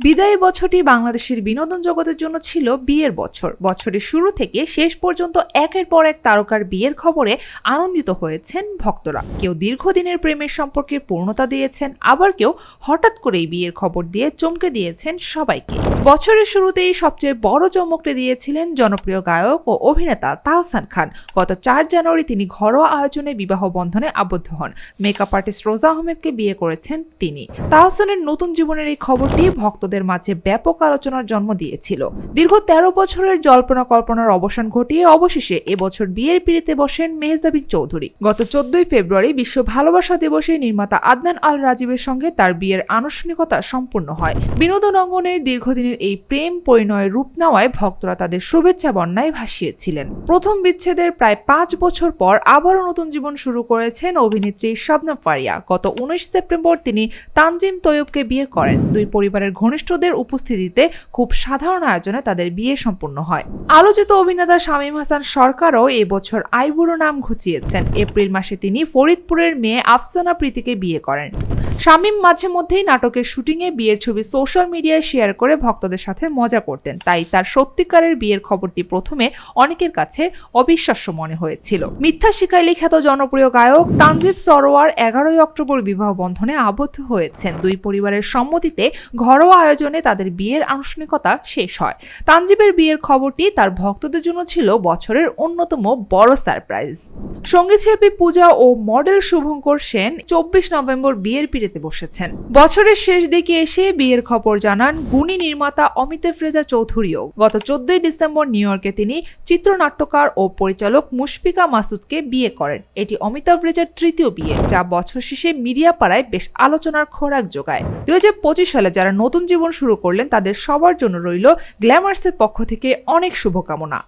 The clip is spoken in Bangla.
বিদায়ী বছরটি বাংলাদেশের বিনোদন জগতের জন্য ছিল বিয়ের বছর। বছরের শুরু থেকে শেষ পর্যন্ত একের পর এক তারকার বিয়ের খবরে আনন্দিত হয়েছেন ভক্তরা। কেউ দীর্ঘদিনের প্রেমের সম্পর্কে পূর্ণতা দিয়েছেন, আবার কেউ হঠাৎ করেই বিয়ের খবর দিয়ে চমকে দিয়েছেন সবাইকে। বছরের শুরুতেই সবচেয়ে বড় চমকটা দিয়েছিলেন জনপ্রিয় গায়ক ও অভিনেতা তাহসান খান। গত 4 জানুয়ারি তিনি ঘরোয়া আয়োজনে বিবাহ বন্ধনে আবদ্ধ হন। মেকআপ আর্টিস্ট রোজা আহমেদকে বিয়ে করেছেন তিনি। তাহসানের নতুন জীবনের এই খবরটি ভক্তদের মাঝে ব্যাপক আলোচনার জন্ম দিয়েছিল। দীর্ঘ 13 বছরের জল্পনা কল্পনার অবসান ঘটিয়ে অবশেষে এবছর বিয়ের পিঁড়িতে বসেন মেহজাবিন চৌধুরী। গত 14 ফেব্রুয়ারি বিশ্ব ভালোবাসা দিবসে নির্মাতা আদনান আল রাজীবের সঙ্গে তার বিয়ের আনুষ্ঠানিকতা সম্পূর্ণ হয়। বিনোদন অঙ্গনের দীর্ঘদিনের এই প্রেম পরিণয়ের রূপ নেওয়ায় ভক্তরা তাদের শুভেচ্ছা বন্যায় ভাসিয়েছিলেন। প্রথম বিচ্ছেদের প্রায় 5 বছর পর আবারও নতুন জীবন শুরু করেছেন অভিনেত্রী শবনম ফারিয়া। গত 19 সেপ্টেম্বর তিনি তানজিম তৈয়বকে বিয়ে করেন। দুই পরিবারের ঘনিষ্ঠদের উপস্থিতিতে খুব সাধারণ আয়োজনে তাদের বিয়ে সম্পন্ন হয়। আলোচিত অভিনেতা শামীম হাসান সরকারও এবছর আইবুড়ো নাম ঘুচিয়েছেন। এপ্রিল মাসে তিনি ফরিদপুরের মেয়ে আফসানা প্রীতিকে বিয়ে করেন। শামীম মাঝে মধ্যেই নাটকের শুটিংয়ে বিয়ের ছবি সোশ্যাল মিডিয়ায় শেয়ার করে ভক্তদের সাথে মজা করতেন, তাই তার সত্যিকারের বিয়ের খবরটি প্রথমে অনেকের কাছে অবিশ্বাস্য মনে হয়েছিল। মিথ্যা শিকাইলি খ্যাত জনপ্রিয় গায়ক তানজিব সরোয়ার 11 অক্টোবর বিবাহ বন্ধনে আবদ্ধ হয়েছেন। দুই পরিবারের সম্মতিতে ঘরোয়া আয়োজনে তাদের বিয়ের আনুষ্ঠানিকতা শেষ হয়। তানজিবের বিয়ের খবরটি তার ভক্তদের জন্য ছিল বছরের অন্যতম বড় সারপ্রাইজ। সঙ্গীতশিল্পী পূজা ও মডেল শুভঙ্কর সেন 24 নভেম্বর বিয়ের পিঁড়িতে বসেছেন। বছরের শেষ দিকে এসে বিয়ের খবর জানান গুণী নির্মাতা অমিতাভ রেজা চৌধুরীও। গত 14 ডিসেম্বর নিউ ইয়র্কে তিনি চিত্রনাট্যকার ও পরিচালক মুশফিকা মাসুদকে বিয়ে করেন। এটি অমিতাভ রেজার তৃতীয় বিয়ে, যা বছর শেষে মিডিয়া পাড়ায় বেশ আলোচনার খোরাক যোগায়। 2025 সালে যারা নতুন জীবন শুরু করলেন তাদের সবার জন্য রইল গ্ল্যামার্সের পক্ষ থেকে অনেক শুভকামনা।